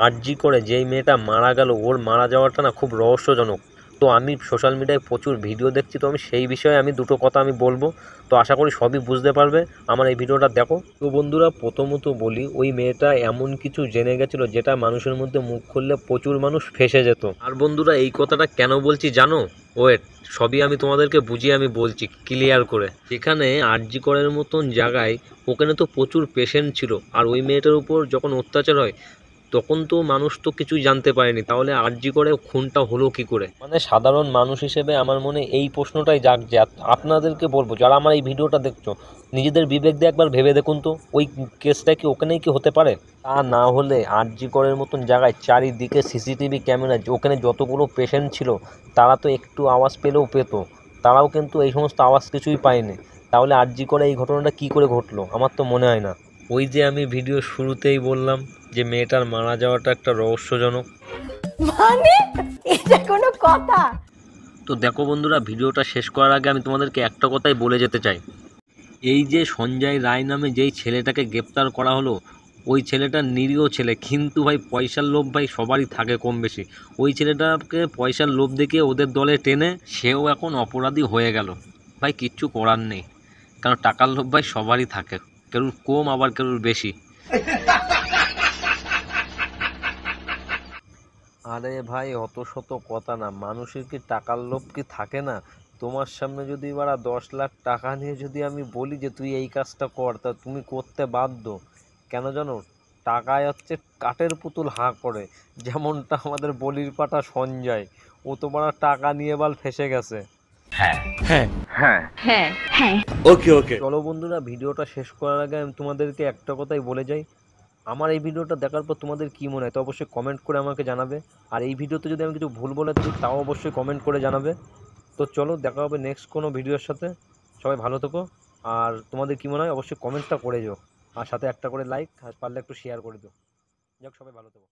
আরজি করে যেই মেয়েটা মারা গেল, ওর মারা যাওয়াটা না খুব রহস্যজনক। তো আমি সোশ্যাল মিডিয়ায় প্রচুর ভিডিও দেখছি, তো আমি সেই বিষয়ে আমি দুটো কথা আমি বলবো। তো আশা করি সবই বুঝতে পারবে, আমার এই ভিডিওটা দেখো। তো বন্ধুরা, প্রথমত বলি, ওই মেয়েটা এমন কিছু জেনে গেছিলো যেটা মানুষের মধ্যে মুখ খুললে প্রচুর মানুষ ফেঁসে যেত। আর বন্ধুরা, এই কথাটা কেন বলছি জানো? ওয়েট, সবই আমি তোমাদেরকে বুঝিয়ে আমি বলছি ক্লিয়ার করে। যেখানে আরজি করের মতন জায়গায়, ওখানে তো প্রচুর পেশেন্ট ছিল, আর ওই মেয়েটার উপর যখন অত্যাচার হয় তখন তো মানুষ তো কিছুই জানতে পারেনি, তাহলে আরজি করে খুনটা হলো কি করে? মানে সাধারণ মানুষ হিসেবে আমার মনে এই প্রশ্নটাই জাগছে। আপনাদেরকে বলবো, যারা আমার এই ভিডিওটা দেখছো, নিজেদের বিবেক দিয়ে একবার ভেবে দেখুন তো, ওই কেসটা কি ওখানেই কি হতে পারে? তা না হলে আরজি করের মতন জায়গায় চারিদিকে সিসিটিভি ক্যামেরা, ওখানে যতগুলো পেশেন্ট ছিল তারা তো একটু আওয়াজ পেলেও পেতো, তারাও কিন্তু এই সমস্ত আওয়াজ কিছুই পায়নি। তাহলে আরজি করে এই ঘটনাটা কি করে ঘটলো? আমার তো মনে হয় না। ওই যে আমি ভিডিও শুরুতেই বললাম যে মেয়েটার মারা যাওয়াটা একটা রহস্যজনক। মানে এটা কোনো কথা? তো দেখো বন্ধুরা, ভিডিওটা শেষ করার আগে আমি তোমাদেরকে একটা কথাই বলে যেতে চাই। এই যে সঞ্জয় রায় নামে যেই ছেলেটাকে গ্রেপ্তার করা হলো, ওই ছেলেটা নিরীহ ছেলে, কিন্তু ভাই পয়সার লোভ ভাই সবারই থাকে কম বেশি। ওই ছেলেটাকে পয়সার লোভ দেখিয়ে ওদের দলে টেনে সেও এখন অপরাধী হয়ে গেল। ভাই কিচ্ছু করার নেই, কারণ টাকার লোভ ভাই সবারই থাকে, কেউ কম আবার কেউ বেশি। আরে ভাই, অত শত কথা না, মানুষের কি টাকার লোভ কি থাকে না? তোমার সামনে যদি 10 লাখ টাকা নিয়ে যদি আমি বলি যে তুই এই কাজটা কর, তা তুমি করতে বাধ্য। কেন জানো? টাকায় হচ্ছে কাঠের পুতুল হাঁ করে, যেমনটা আমাদের বলির পাঠা সঞ্জয়, ও তো টাকা নিয়ে ফেসে গেছে। হ্যাঁ হ্যাঁ হ্যাঁ হ্যাঁ হ্যাঁ। ওকে ওকে। চলো বন্ধুরা, ভিডিওটা শেষ করার আগে আমি তোমাদেরকে একটা কথাই বলে যাই। আমার এই ভিডিওটা দেখার পর তোমাদের কী মনে হয় তো অবশ্যই কমেন্ট করে আমাকে জানাবে। আর এই ভিডিওতে যদি আমি কিছু ভুল বলে থাকি তাও অবশ্যই কমেন্ট করে জানাবে। তো চলো, দেখা হবে নেক্সট কোনো ভিডিওর সাথে। সবাই ভালো থেকো। আর তোমাদের কী মনে হয় অবশ্যই কমেন্টটা করে যেও, আর সাথে একটা করে লাইক, আর পারলে একটু শেয়ার করে দিও। যাক, সবাই ভালো থেকো।